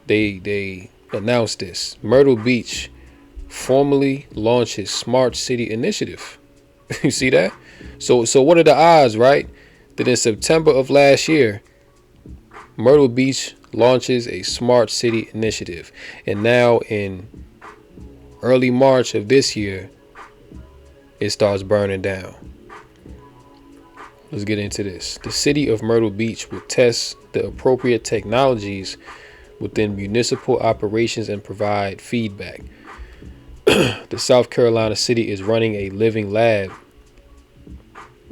they announced this. Myrtle Beach formally launches Smart City Initiative. You see that? So what are the odds, right, that in September of last year, Myrtle Beach launches a Smart City Initiative, and now in early March of this year, it starts burning down. Let's get into this. The city of Myrtle Beach will test the appropriate technologies within municipal operations and provide feedback. The South Carolina city is running a Living Lab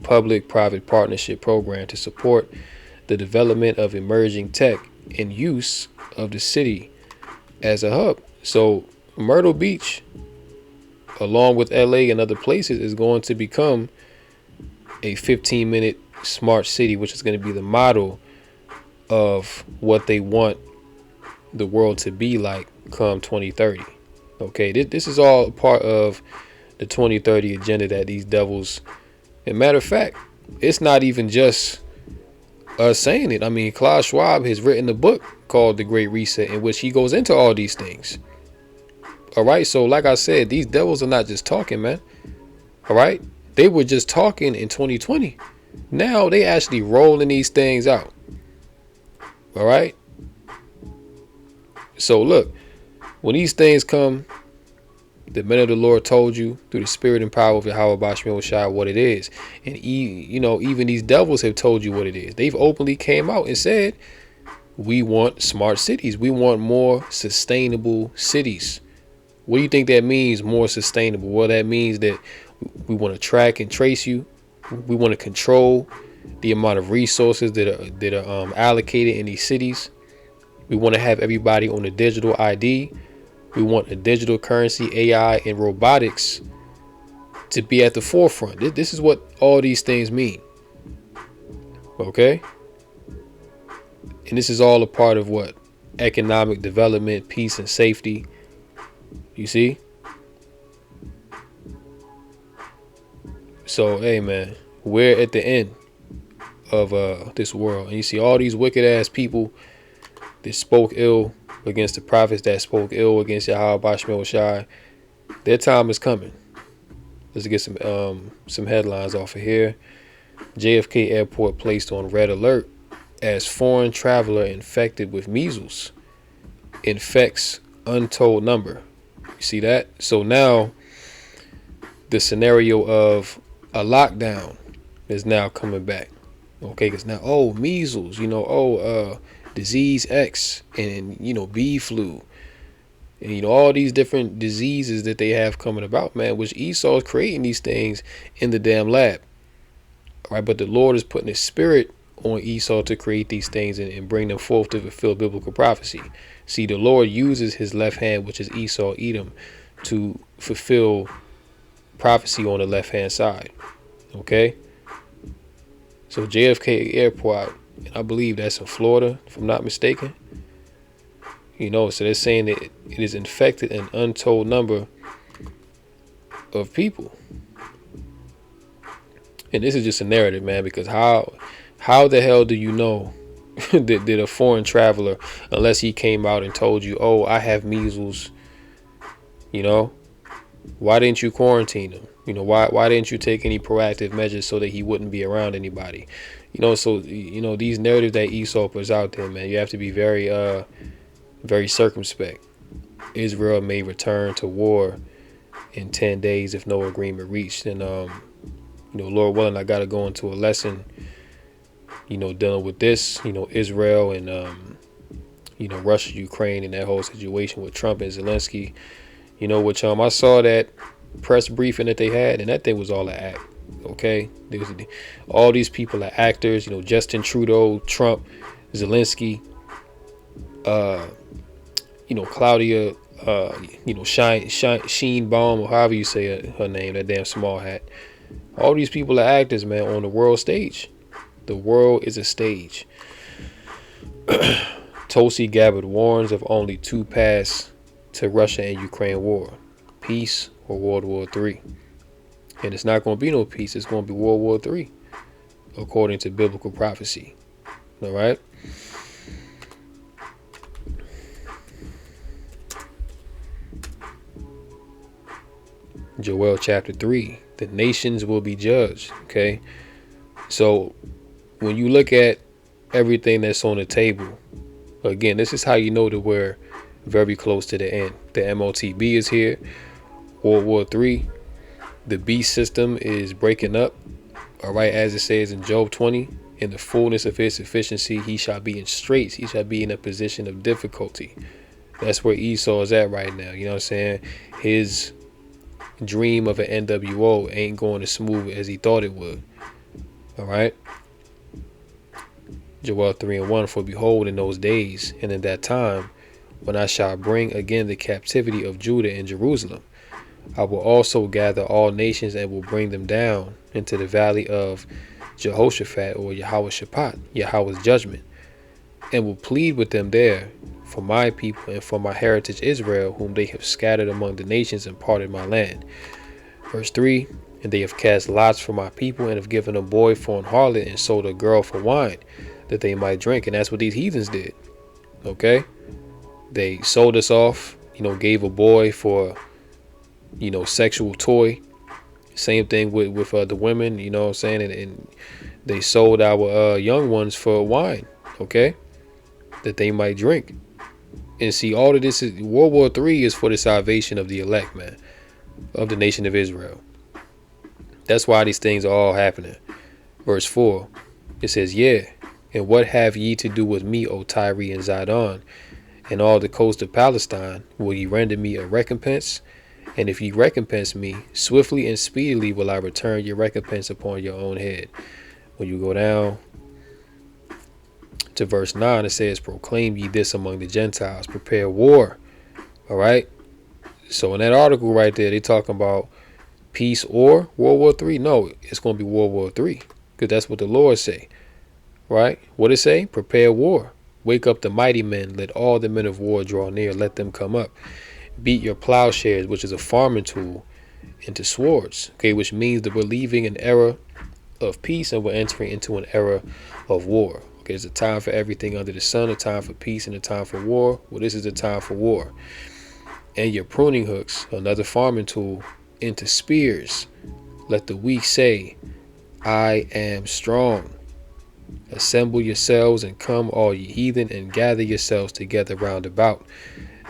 public-private partnership program to support the development of emerging tech and use of the city as a hub. So Myrtle Beach, along with LA and other places, is going to become a 15-minute smart city, which is going to be the model of what they want the world to be like come 2030. Okay, this is all part of the 2030 agenda that these devils, and matter of fact, it's not even just saying it. I mean, Klaus Schwab has written a book called The Great Reset, in which he goes into all these things. All right. So like I said, these devils are not just talking, man. All right. They were just talking in 2020. Now they actually rolling these things out. All right. So look, when these things come, the men of the Lord told you through the spirit and power of Yahweh Bashmi Shai what it is. And even these devils have told you what it is. They've openly came out and said, we want smart cities. We want more sustainable cities. What do you think that means, more sustainable? Well, that means that we want to track and trace you. We want to control the amount of resources that are allocated in these cities. We want to have everybody on a digital ID. We want a digital currency, AI, and robotics to be at the forefront. This is what all these things mean. Okay? And this is all a part of what? Economic development, peace, and safety. You see? So, hey, man, we're at the end of this world. And you see all these wicked ass people that spoke ill against the prophets, that spoke ill against Yahweh Bashmel Shai. Their time is coming. Let's get some headlines off of here. JFK Airport placed on red alert as foreign traveler infected with measles infects untold number. You see that? So now the scenario of a lockdown is now coming back. Okay, because now, measles, disease X, and bee flu, and all these different diseases that they have coming about, man, which Esau is creating these things in the damn lab. All right, but the Lord is putting his spirit on Esau to create these things and bring them forth to fulfill biblical prophecy. See, the Lord uses his left hand, which is Esau, Edom, to fulfill prophecy on the left hand side. Okay, so JFK Airport, and I believe that's in Florida, if I'm not mistaken. So they're saying that it is infected an untold number of people. And this is just a narrative, man, because how the hell do you know that a foreign traveler, unless he came out and told you, I have measles, why didn't you quarantine him? Why didn't you take any proactive measures so that he wouldn't be around anybody? So these narratives that Esau puts out there, man, you have to be very very circumspect. Israel may return to war in 10 days if no agreement reached. And Lord willing, I got to go into a lesson dealing with this, Israel and Russia, Ukraine, and that whole situation with Trump and Zelensky. Which I saw that press briefing that they had, and that thing was all an act. Okay, all these people are actors. Justin Trudeau, Trump, Zelensky, Claudia, Sheinbaum, or however you say her name, that damn small hat. All these people are actors, man, on the world stage. The world is a stage. Tulsi Gabbard warns of only two paths to Russia and Ukraine war: peace or World War III. And it's not going to be no peace. It's going to be World War III, according to biblical prophecy. All right. Joel chapter 3, the nations will be judged. Okay. So when you look at everything that's on the table, again, this is how you know that we're very close to the end. The MOTB is here. World War III. The beast system is breaking up. All right, as it says in Job 20, in the fullness of his sufficiency, he shall be in straits. He shall be in a position of difficulty. That's where Esau is at right now. You know what I'm saying? His dream of an NWO ain't going as smooth as he thought it would. All right. Joel 3:1, for behold, in those days and in that time, when I shall bring again the captivity of Judah and Jerusalem, I will also gather all nations and will bring them down into the valley of Jehoshaphat, or Yahweh Shaphat, Yahweh's judgment, and will plead with them there for my people and for my heritage Israel, whom they have scattered among the nations and parted my land. Verse 3, and they have cast lots for my people and have given a boy for an harlot and sold a girl for wine, that they might drink. And that's what these heathens did. Okay, they sold us off, gave a boy for sexual toy. Same thing with the women, you know what I'm saying, and they sold our young ones for wine, okay, that they might drink. And see, all of this is World War III is for the salvation of the elect, man, of the nation of Israel. That's why these things are all happening. Verse 4, it says, yeah, and what have ye to do with me, O Tyre and Zidon, and all the coast of Palestine? Will ye render me a recompense? And if ye recompense me, swiftly and speedily will I return your recompense upon your own head. When you go down to verse 9, it says, proclaim ye this among the Gentiles, prepare war. All right. So in that article right there, they talking about peace or World War III. No, it's going to be World War III, because that's what the Lord say, right? What it say? Prepare war. Wake up the mighty men. Let all the men of war draw near. Let them come up. Beat your plowshares, which is a farming tool, into swords. Okay, which means that we're leaving an era of peace and we're entering into an era of war. Okay, it's a time for everything under the sun, a time for peace and a time for war. Well, this is a time for war. And your pruning hooks, another farming tool, into spears. Let the weak say, I am strong. Assemble yourselves and come, all ye heathen, and gather yourselves together round about.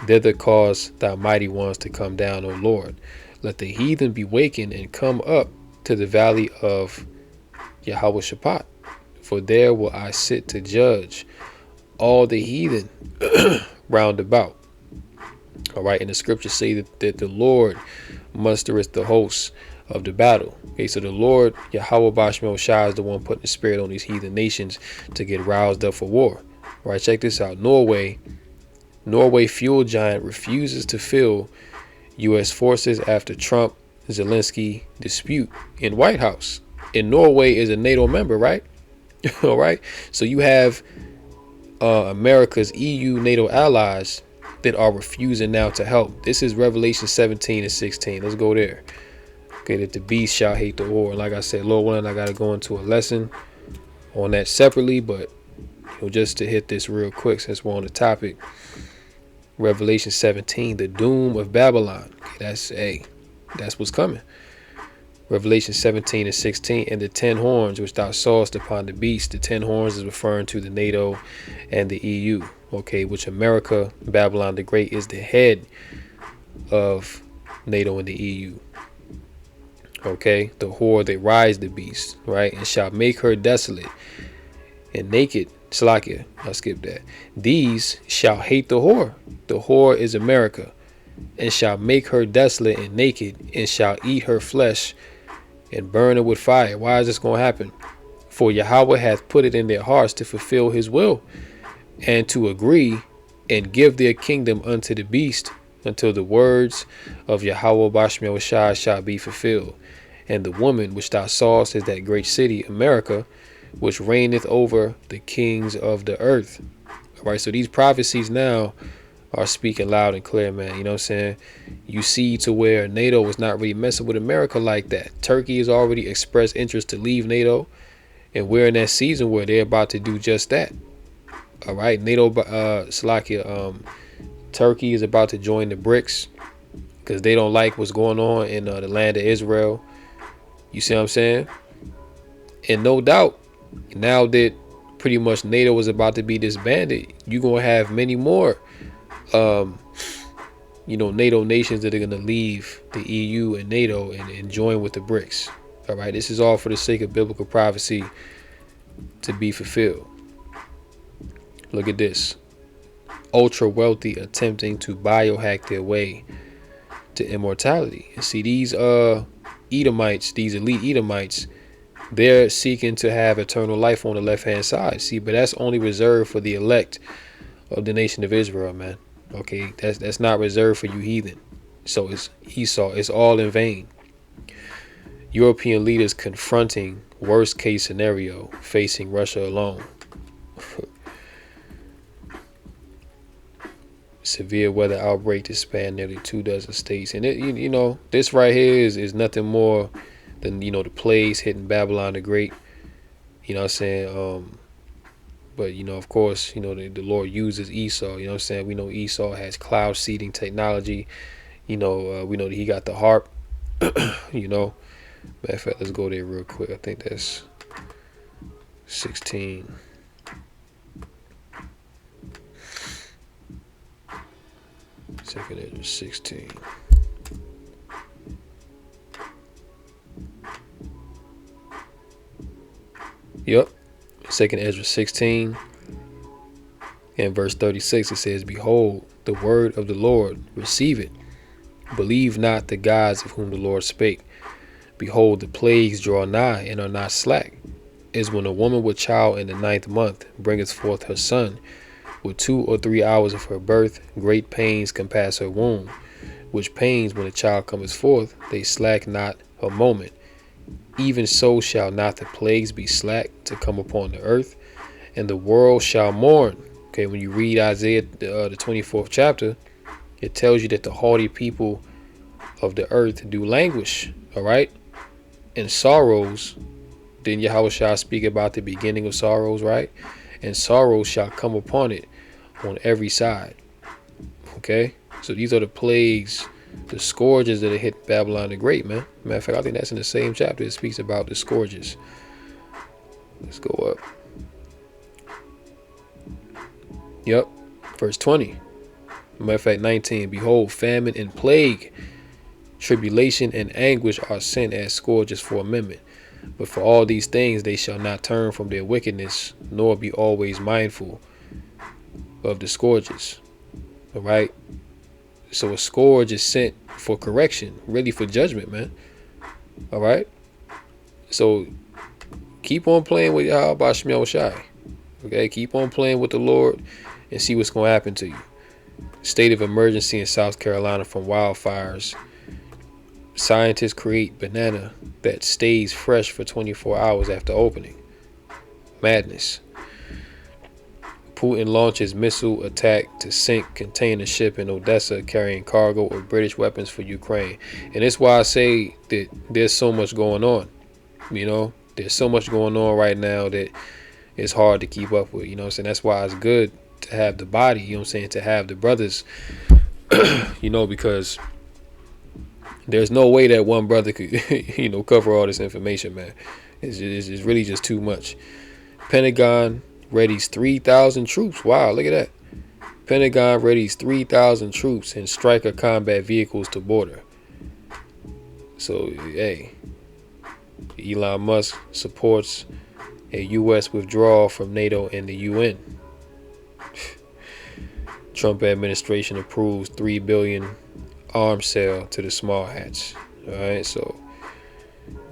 Thither cause thy mighty ones to come down, O Lord. Let the heathen be wakened and come up to the valley of Yahweh-Shaphat. For there will I sit to judge all the heathen round about. All right, and the scriptures say that the Lord mustereth the hosts of the battle. Okay, so the Lord, Yahweh Bashmel Shai, is the one putting the spirit on these heathen nations to get roused up for war. All right, check this out. Norway fuel giant refuses to fill U.S. forces after Trump-Zelensky dispute in White House. And Norway is a NATO member, right? All right. So you have America's EU NATO allies that are refusing now to help. This is Revelation 17 and 16. Let's go there. Okay, that the beast shall hate the whore. And like I said, Lord willing, I got to go into a lesson on that separately, but just to hit this real quick since we're on the topic. Revelation 17, the doom of Babylon. Okay, that's what's coming. Revelation 17 and 16, and the 10 horns which thou sawest upon the beast. The 10 horns is referring to the NATO and the EU. Okay, which America, Babylon the Great, is the head of NATO and the EU. Okay, the whore that rides the beast, right, and shall make her desolate and naked. Salakia, I'll skip that. These shall hate the whore. The whore is America, and shall make her desolate and naked, and shall eat her flesh and burn her with fire. Why is this going to happen? For Yahweh hath put it in their hearts to fulfill his will, and to agree and give their kingdom unto the beast, until the words of Yahweh Bashmel Shai shall be fulfilled. And the woman which thou sawest is that great city, America, which reigneth over the kings of the earth. All right, so these prophecies now are speaking loud and clear, man. You know what I'm saying? You see to where NATO was not really messing with America like that. Turkey has already expressed interest to leave NATO, and we're in that season where they're about to do just that. All right, NATO, Turkey is about to join the BRICS because they don't like what's going on in the land of Israel. You see what I'm saying? And no doubt, now that pretty much NATO is about to be disbanded, you're going to have many more, NATO nations that are going to leave the EU and NATO and join with the BRICS. All right, this is all for the sake of biblical prophecy to be fulfilled. Look at this. Ultra wealthy attempting to biohack their way to immortality. And see, these Edomites, these elite Edomites, they're seeking to have eternal life on the left-hand side. See, but that's only reserved for the elect of the nation of Israel, man. Okay, that's not reserved for you heathen. So it's Esau. It's all in vain. European leaders confronting worst case scenario, facing Russia alone. Severe weather outbreak to span nearly 24 states. And it, this right here is nothing more than, the plagues hitting Babylon the Great. You know what I'm saying? But, of course, the Lord uses Esau. You know what I'm saying? We know Esau has cloud seeding technology. We know that he got the harp. Matter of fact, let's go there real quick. I think that's 16. Second Ezra 16. Yep. Second Ezra 16 and verse 36, it says, Behold, the word of the Lord, receive it. Believe not the gods of whom the Lord spake. Behold, the plagues draw nigh and are not slack, as when a woman with child in the 9th month bringeth forth her son. With 2 or 3 hours of her birth, great pains compass her womb. which pains when a child cometh forth, they slack not a moment. Even so shall not the plagues be slack to come upon the earth, and the world shall mourn. Okay, when you read Isaiah, the 24th chapter, it tells you that the haughty people of the earth do languish, all right? And sorrows, then Yahweh shall speak about the beginning of sorrows, right? And sorrows shall come upon it on every side. Okay, so these are the plagues, the scourges that have hit Babylon the Great, man. Matter of fact, I think that's in the same chapter. It speaks about the scourges. Let's go up. Yep, verse 20. Matter of fact, 19. Behold, famine and plague, tribulation and anguish are sent as scourges for amendment. But for all these things they shall not turn from their wickedness, nor be always mindful of the scourges. All right. So a scourge is sent for correction, really for judgment, man. All right. So keep on playing with Yahweh Shemel Shai. Okay. Keep on playing with the Lord and see what's going to happen to you. State of emergency in South Carolina from wildfires. Scientists create banana that stays fresh for 24 hours after opening. Madness. Putin launches missile attack to sink container ship in Odessa carrying cargo of British weapons for Ukraine. And that's why I say that there's so much going on. You know, there's so much going on right now that it's hard to keep up with. You know what I'm saying? That's why it's good to have the body, you know what I'm saying, to have the brothers, you know, because there's no way that one brother could, you know, cover all this information, man. It's really just too much. Pentagon readies 3,000 troops. Wow, look at that. Pentagon readies 3,000 troops and Stryker combat vehicles to border. So, hey, Elon Musk supports a U.S. withdrawal from NATO and the UN. Trump administration approves $3 billion arms sale to the small hats. All right, so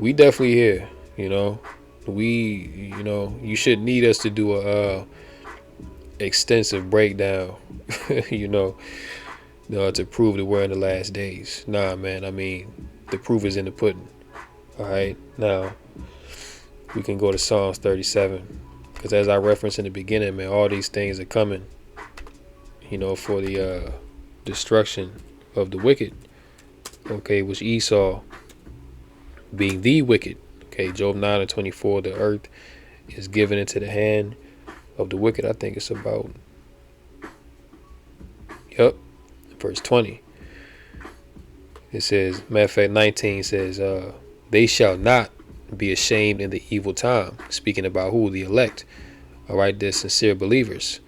we definitely here. You know, you should need us to do a extensive breakdown. to prove that we're in the last days. Nah, man. I mean, the proof is in the pudding. All right, now we can go to Psalms 37, because as I referenced in the beginning, man, all these things are coming. You know, for the destruction of the wicked. Okay, which Esau being the wicked. Okay, Job 9:24, the earth is given into the hand of the wicked. I think it's about, verse 20. It says, matter of fact, 19 says, they shall not be ashamed in the evil time. Speaking about who? The elect. All right, they're sincere believers.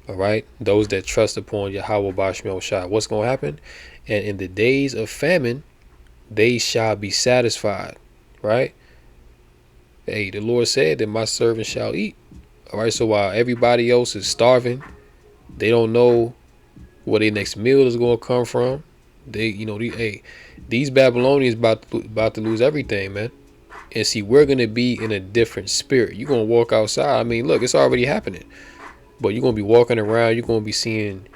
All right, those that trust upon Yahweh Bashmel Shai. What's going to happen? And in the days of famine, they shall be satisfied. Right? Hey, the Lord said that my servants shall eat. All right, so while everybody else is starving, they don't know where their next meal is going to come from. These Babylonians about to lose everything, man. And see, we're going to be in a different spirit. You're going to walk outside. I mean, look, it's already happening. But you're going to be walking around. You're going to be seeing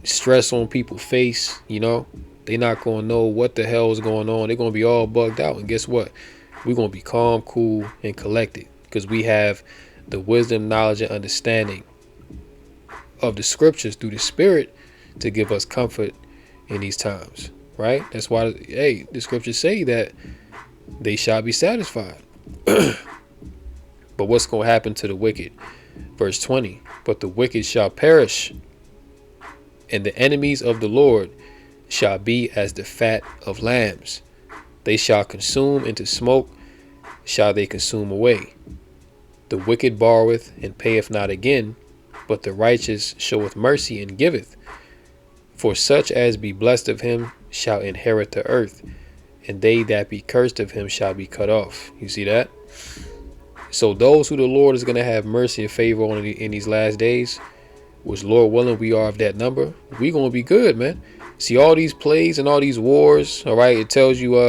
stress on people's face. You know, they're not going to know what the hell is going on. They're going to be all bugged out. And guess what? We're going to be calm, cool, and collected, because we have the wisdom, knowledge, and understanding of the scriptures through the Spirit to give us comfort in these times. Right? That's why, the scriptures say that they shall be satisfied. But what's going to happen to the wicked? Verse 20, but the wicked shall perish, and the enemies of the Lord shall be as the fat of lambs. They shall consume into smoke, shall they consume away. The wicked borroweth and payeth not again, but the righteous showeth mercy and giveth. For such as be blessed of him shall inherit the earth, and they that be cursed of him shall be cut off. You see that? So those who the Lord is going to have mercy and favor on in these last days, which Lord willing we are of that number, we going to be good, man. See all these plagues and all these wars, all right? It tells you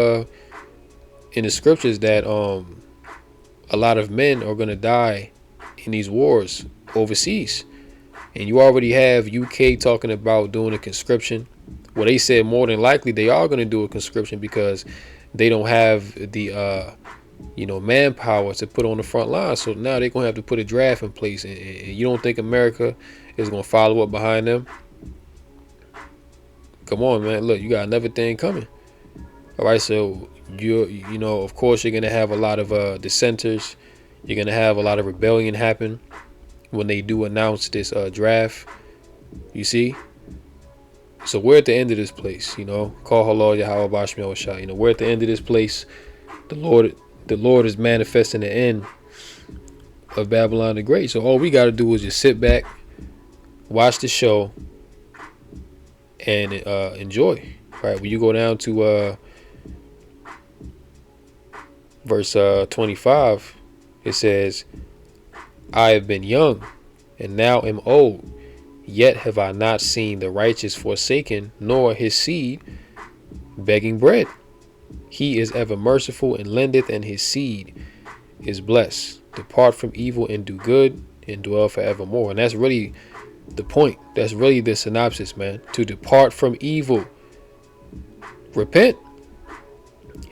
in the scriptures that a lot of men are going to die in these wars overseas. And you already have UK talking about doing a conscription, Well, they said more than likely they are going to do a conscription because they don't have the manpower to put on the front line. So now they're going to have to put a draft in place. And you don't think America is going to follow up behind them? Come on, man. Look, you got another thing coming. All right, so of course you're going to have a lot of dissenters. You're going to have a lot of rebellion happen when they do announce this draft. You see? So we're at the end of this place, Call halal Yahweh Bashmiel Shah. We're at the end of this place. The Lord is manifesting the end of Babylon the Great. So all we got to do is just sit back, watch the show, and enjoy. Right? When you go down to verse 25, it says, I have been young and now am old, yet have I not seen the righteous forsaken, nor his seed begging bread. He is ever merciful and lendeth, and his seed is blessed. Depart from evil and do good, and dwell forevermore. And that's really the point. That's really the synopsis, man. To depart from evil, repent,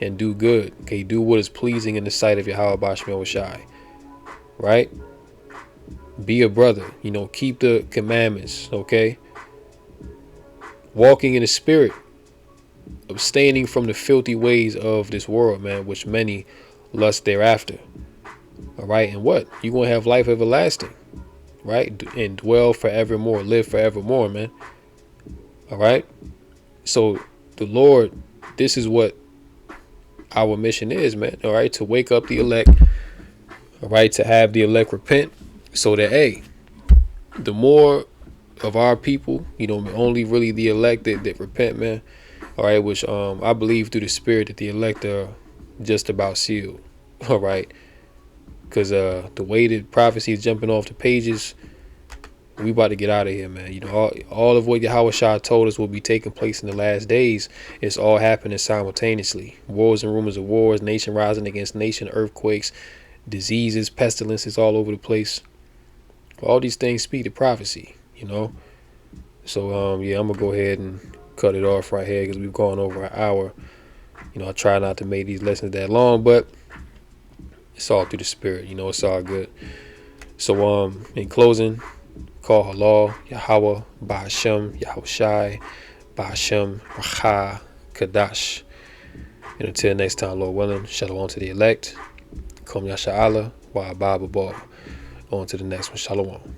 and do good. Okay, do what is pleasing in the sight of Yahweh Bashmiel Shai. Right? Be a brother. Keep the commandments. Okay? Walking in the spirit. Abstaining from the filthy ways of this world, man, which many lust thereafter. All right, and what? You're going to have life everlasting, right? And dwell forevermore, live forevermore, man. All right. So the Lord, this is what our mission is, man. All right, to wake up the elect. All right, to have the elect repent, so that, hey, the more of our people, only really the elect that repent, man. All right, which I believe through the spirit that the elect are just about sealed. All right, because the way that prophecy is jumping off the pages, we about to get out of here, man. All of what Yahweh Shah told us will be taking place in the last days. It's all happening simultaneously. Wars and rumors of wars, nation rising against nation, earthquakes, diseases, pestilences all over the place. All these things speak to prophecy, So I'm gonna go ahead and cut it off right here because we've gone over an hour. I try not to make these lessons that long, but it's all through the spirit. It's all good. So in closing, call halal Yahweh Ba'ashem Yahushai Ba'ashem Racha Kadash. And until next time, Lord willing, shalom to the elect. Kom Yasha'Allah wa Abba Baba. On to the next one. Shalom.